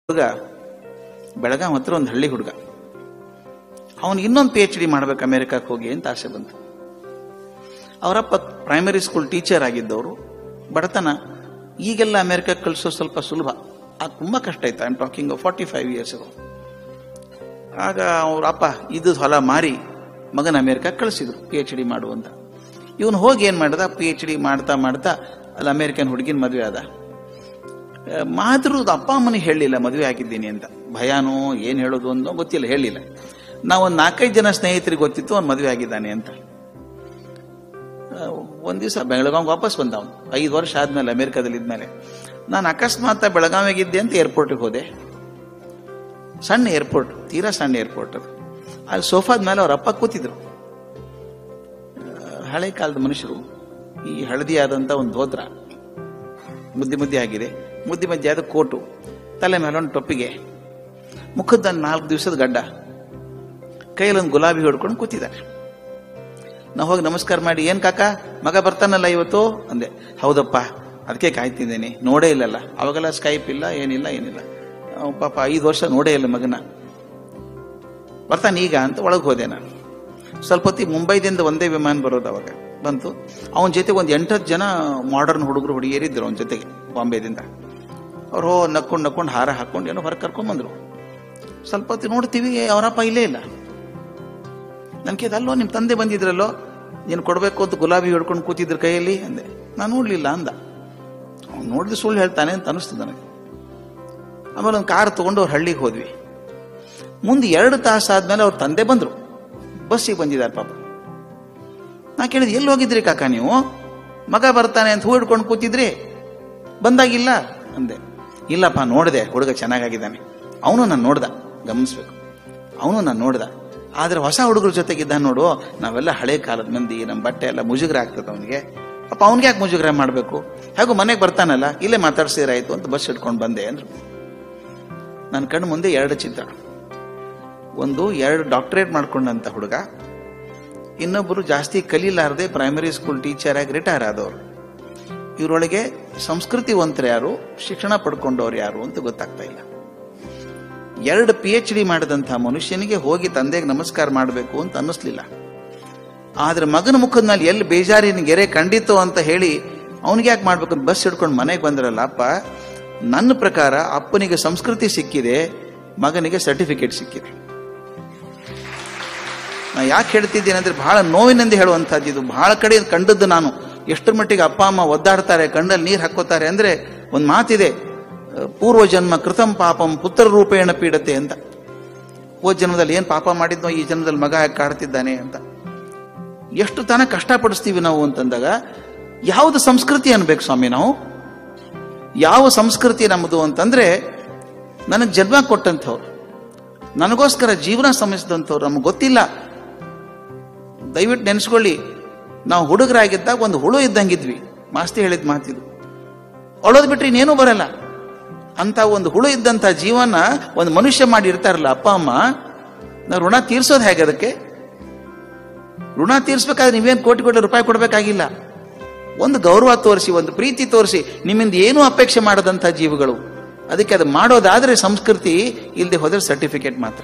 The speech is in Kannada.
ಹುಡುಗ ಬೆಳಗಾಂ ಹತ್ರ ಒಂದು ಹಳ್ಳಿ ಹುಡುಗ, ಅವನು ಇನ್ನೊಂದು PhD ಮಾಡ್ಬೇಕು ಅಮೆರಿಕಕ್ಕೆ ಹೋಗಿ ಅಂತ ಆಸೆ ಬಂತು. ಅವರಪ್ಪ ಪ್ರೈಮರಿ ಸ್ಕೂಲ್ ಟೀಚರ್ ಆಗಿದ್ದವರು. ಬಡತನ ಈಗೆಲ್ಲ ಅಮೆರಿಕಕ್ಕೆ ಕಳಿಸೋ ಸ್ವಲ್ಪ ಸುಲಭ, ಅದು ತುಂಬಾ ಕಷ್ಟ ಆಯ್ತು. I am talking 45 years ago. ಆಗ ಅವ್ರ ಅಪ್ಪ ಇದು ಹೊಲ ಮಾರಿ ಮಗನ ಅಮೆರಿಕಕ್ಕೆ ಕಳಿಸಿದ್ರು PhD ಮಾಡುವಂತ. ಇವನು ಹೋಗಿ ಏನ್ ಮಾಡ್ದ, PhD ಮಾಡ್ತಾ ಮಾಡ್ತಾ ಅಲ್ಲಿ ಅಮೆರಿಕನ್ ಹುಡುಗಿನ ಮದುವೆ ಆದ. ಮಾದ್ರು ಅಪ್ಪ ಅಮ್ಮನಿಗೆ ಹೇಳಲಿಲ್ಲ ಮದುವೆ ಆಗಿದ್ದೀನಿ ಅಂತ. ಭಯಾನೋ ಏನ್ ಹೇಳೋದು ಅನ್ನೋ ಗೊತ್ತಿಲ್ಲ, ಹೇಳಿಲ್ಲ. ನಾವೊಂದು 4-5 ಜನ ಸ್ನೇಹಿತರಿಗೆ ಗೊತ್ತಿತ್ತು ಅವ್ನು ಮದುವೆ ಆಗಿದ್ದಾನೆ ಅಂತ. ಒಂದ್ ದಿವಸ ಬೆಳಗಾವಿಗೆ ವಾಪಸ್ ಬಂದ ಅವನು, 5 ವರ್ಷ ಆದ್ಮೇಲೆ ಅಮೆರಿಕದಲ್ಲಿ ಇದ್ಮೇಲೆ. ನಾನು ಅಕಸ್ಮಾತ್ ಬೆಳಗಾವಿಗಿದ್ದೆ ಅಂತ ಏರ್ಪೋರ್ಟ್ಗೆ ಹೋದೆ. ಸಣ್ಣ ಏರ್ಪೋರ್ಟ್, ತೀರಾ ಸಣ್ಣ ಏರ್ಪೋರ್ಟ್ ಅದು. ಅಲ್ಲಿ ಸೋಫಾದ ಮೇಲೆ ಅವ್ರ ಅಪ್ಪ ಕೂತಿದ್ರು. ಹಳೆ ಕಾಲದ ಮನುಷ್ಯರು, ಈ ಹಳದಿ ಆದಂತ ಒಂದು ಧೋತ್ರ, ಮುದ್ದೆ ಆಗಿದೆ, ಮುದ್ದೆ ಆದ ಕೋಟು, ತಲೆ ಮೇಲೆ ಒಂದು ಟೊಪ್ಪಿಗೆ, ಮುಖದ 4 ದಿವಸದ ಗಡ್ಡ, ಕೈಯಲ್ಲೊಂದು ಗುಲಾಬಿ ಹೊಡ್ಕೊಂಡು ಕೂತಿದ್ದಾರೆ. ನಾವು ಹೋಗಿ ನಮಸ್ಕಾರ ಮಾಡಿ, ಏನ್ ಕಾಕ ಮಗ ಬರ್ತಾನಲ್ಲ ಇವತ್ತು ಅಂದೆ. ಹೌದಪ್ಪ, ಅದಕ್ಕೆ ಕಾಯ್ತಿದ್ದೇನೆ, ನೋಡೇ ಇಲ್ಲಲ್ಲ. ಅವಾಗೆಲ್ಲ ಸ್ಕೈಪ್ ಇಲ್ಲ, ಏನಿಲ್ಲ. ಪಾಪ 5 ವರ್ಷ ನೋಡೇ ಇಲ್ಲ ಮಗನ, ಬರ್ತಾನೆ ಈಗ ಅಂತ ಒಳಗೆ ಹೋದೆ ನಾನು. ಸ್ವಲ್ಪ ಹೊತ್ತಿಗೆ ಮುಂಬೈದಿಂದ ಒಂದೇ ವಿಮಾನ ಬರೋದು ಅವಾಗ ಬಂತು. ಅವನ ಜೊತೆ ಒಂದು 8-10 ಜನ ಮಾಡರ್ನ್ ಹುಡುಗರು ಹುಡುಗಿಯರಿದ್ರು ಅವನ ಜೊತೆಗೆ ಬಾಂಬೆದಿಂದ. ಅವ್ರು ನಕ್ಕೊಂಡು ಹಾರ ಹಾಕೊಂಡು ಏನೋ ಹೊರಗೆ ಕರ್ಕೊಂಡ್ ಬಂದ್ರು. ಸ್ವಲ್ಪ ಹೊತ್ತಿಗೆ ನೋಡ್ತೀವಿ ಅವರಪ್ಪ ಇಲ್ಲೇ ಇಲ್ಲ. ನನ್ಗೆ ಅಲ್ಲೋ ನಿಮ್ಮ ತಂದೆ ಬಂದಿದ್ರಲ್ಲೋ, ನೀನು ಕೊಡ್ಬೇಕು ಅಂತ ಗುಲಾಬಿ ಹಿಡ್ಕೊಂಡು ಕೂತಿದ್ರ ಕೈಯಲ್ಲಿ ಅಂದೆ. ನಾನು ನೋಡ್ಲಿಲ್ಲ ಅಂದ. ಅವ್ನು ನೋಡಿದ್ರೆ ಸುಳ್ಳು ಹೇಳ್ತಾನೆ ಅಂತ ಅನಿಸ್ತದೆ ನನಗೆ. ಆಮೇಲೆ ಒಂದು ಕಾರ್ ತಗೊಂಡು ಅವ್ರ ಹಳ್ಳಿಗೆ ಹೋದ್ವಿ. ಮುಂದೆ 2 ತಾಸು ಆದ್ಮೇಲೆ ಅವ್ರ ತಂದೆ ಬಂದ್ರು, ಬಸ್ಸಿಗೆ ಬಂದಿದ್ದಾರೆ ಪಾಪ. ನಾ ಕೇಳಿದ್, ಎಲ್ಲಿ ಹೋಗಿದ್ರಿ ಕಾಕ ನೀವು, ಮಗ ಬರ್ತಾನೆ ಅಂತ ಹೂ ಹಿಡ್ಕೊಂಡು ಕೂತಿದ್ರಿ, ಬಂದಾಗಿಲ್ಲ ಅಂದೆ. ಇಲ್ಲಪ್ಪ, ನೋಡಿದೆ ಹುಡುಗ ಚೆನ್ನಾಗಿದ್ದಾನೆ. ಅವನು ನಾನು ನೋಡ್ದ, ಗಮನಿಸ್ಬೇಕು, ಅವನು ನಾನು ನೋಡ್ದ. ಆದ್ರೆ ಹೊಸ ಹುಡುಗರ ಜೊತೆಗಿದ್ದ ನೋಡು, ನಾವೆಲ್ಲ ಹಳೆ ಕಾಲದ ಮಂದಿ, ನಮ್ಮ ಬಟ್ಟೆ ಎಲ್ಲ ಮುಜುಗರ ಆಗ್ತದೆ ಅವನಿಗೆ. ಅಪ್ಪ ಅವ್ನಿಗೆ ಯಾಕೆ ಮುಜುಗರ ಮಾಡ್ಬೇಕು, ಹೇಗೂ ಮನೆಗೆ ಬರ್ತಾನಲ್ಲ, ಇಲ್ಲೇ ಮಾತಾಡ್ಸಿರಾಯ್ತು ಅಂತ ಬಸ್ ಹಿಡ್ಕೊಂಡು ಬಂದೆ ಅಂದ್ರು. ನನ್ನ ಕಣ್ಣು ಮುಂದೆ 2 ಚಿತ್ರ. ಒಂದು 2 ಡಾಕ್ಟರೇಟ್ ಮಾಡ್ಕೊಂಡಂತ ಹುಡುಗ, ಇನ್ನೊಬ್ಬರು ಜಾಸ್ತಿ ಕಲೀಲಾರದೆ ಪ್ರೈಮರಿ ಸ್ಕೂಲ್ ಟೀಚರ್ ಆಗಿ ರಿಟೈರ್ ಆದವರು. ಇವರೊಳಗೆ ಸಂಸ್ಕೃತಿವಂತರು ಯಾರು, ಶಿಕ್ಷಣ ಪಡ್ಕೊಂಡವ್ರು ಯಾರು ಅಂತ ಗೊತ್ತಾಗ್ತಾ ಇಲ್ಲ. 2 PhD ಮಾಡಿದಂತಹ ಮನುಷ್ಯನಿಗೆ ಹೋಗಿ ತಂದೆಗೆ ನಮಸ್ಕಾರ ಮಾಡಬೇಕು ಅಂತ ಅನ್ನಿಸ್ಲಿಲ್ಲ. ಆದ್ರೆ ಮಗನ ಮುಖದ ಮೇಲೆ ಎಲ್ಲಿ ಬೇಜಾರಿನ ಗೆರೆ ಕಂಡಿತು ಅಂತ ಹೇಳಿ ಅವನಿಗೆ ಯಾಕೆ ಮಾಡ್ಬೇಕು ಅಂತ ಬಸ್ ಹಿಡ್ಕೊಂಡು ಮನೆಗೆ ಬಂದ್ರಲ್ಲ ಅಪ್ಪ. ನನ್ನ ಪ್ರಕಾರ ಅಪ್ಪನಿಗೆ ಸಂಸ್ಕೃತಿ ಸಿಕ್ಕಿದೆ, ಮಗನಿಗೆ ಸರ್ಟಿಫಿಕೇಟ್ ಸಿಕ್ಕಿದೆ. ನಾ ಯಾಕೆ ಹೇಳ್ತಿದ್ದೀನಿ ಅಂದ್ರೆ, ಬಹಳ ನೋವಿನಿಂದ ಹೇಳುವಂತಹದ್ದು ಇದು. ಬಹಳ ಕಡೆ ಕಂಡದ್ದು ನಾನು. ಎಷ್ಟರ ಮಟ್ಟಿಗೆ ಅಪ್ಪ ಅಮ್ಮ ಒದ್ದಾಡ್ತಾರೆ, ಕಣ್ಣಲ್ಲಿ ನೀರು ಹಾಕೋತಾರೆ ಅಂದ್ರೆ, ಒಂದು ಮಾತಿದೆ, ಪೂರ್ವ ಜನ್ಮ ಕೃತಂ ಪಾಪಂ ಪುತ್ರ ರೂಪೇಣ ಪೀಡತೆ ಅಂತ. ಹೋದ ಜನ್ಮದಲ್ಲಿ ಏನ್ ಪಾಪ ಮಾಡಿದ್ನೋ ಈ ಜನ್ಮದಲ್ಲಿ ಮಗ ಯಾಕೆ ಕಾಡ್ತಿದ್ದಾನೆ ಅಂತ. ಎಷ್ಟು ತನ ಕಷ್ಟಪಡಿಸ್ತೀವಿ ನಾವು ಅಂತಂದಾಗ, ಯಾವುದು ಸಂಸ್ಕೃತಿ ಅನ್ಬೇಕು ಸ್ವಾಮಿ ನಾವು? ಯಾವ ಸಂಸ್ಕೃತಿ ನಮ್ಮದು ಅಂತಂದ್ರೆ, ನನಗೆ ಜನ್ಮ ಕೊಟ್ಟಂಥವ್ರು, ನನಗೋಸ್ಕರ ಜೀವನ ಶ್ರಮಿಸಿದಂಥವ್ರು ನಮ್ಗೆ ಗೊತ್ತಿಲ್ಲ. ದಯವಿಟ್ಟು ನೆನೆಸ್ಕೊಳ್ಳಿ, ನಾವು ಹುಡುಗರಾಗಿದ್ದಾಗ ಒಂದು ಹುಳು ಇದ್ದಂಗಿದ್ವಿ. ಮಾಸ್ತಿ ಹೇಳಿದ ಮಾತಿದು, ಅಳೋದ್ ಬಿಟ್ರೆ ಇನ್ನೇನೂ ಬರಲ್ಲ ಅಂತ ಒಂದು ಹುಳು ಇದ್ದಂತ ಜೀವನ ಒಂದು ಮನುಷ್ಯ ಮಾಡಿ ಇರ್ತಾರಲ್ಲ ಅಪ್ಪ ಅಮ್ಮ. ನಾವು ಋಣ ತೀರ್ಸೋದು ಹೇಗೆ? ಅದಕ್ಕೆ ಋಣ ತೀರ್ಸ್ಬೇಕಾದ್ರೆ ನೀವೇನು ಕೋಟಿ ರೂಪಾಯಿ ಕೊಡ್ಬೇಕಾಗಿಲ್ಲ. ಒಂದು ಗೌರವ ತೋರಿಸಿ, ಒಂದು ಪ್ರೀತಿ ತೋರಿಸಿ, ನಿಮ್ಮಿಂದ ಏನೂ ಅಪೇಕ್ಷೆ ಮಾಡದಂತ ಜೀವಗಳು. ಅದಕ್ಕೆ ಅದು ಮಾಡೋದಾದ್ರೆ ಸಂಸ್ಕೃತಿ, ಇಲ್ಲದೆ ಹೋದ್ರೆ ಸರ್ಟಿಫಿಕೇಟ್ ಮಾತ್ರ.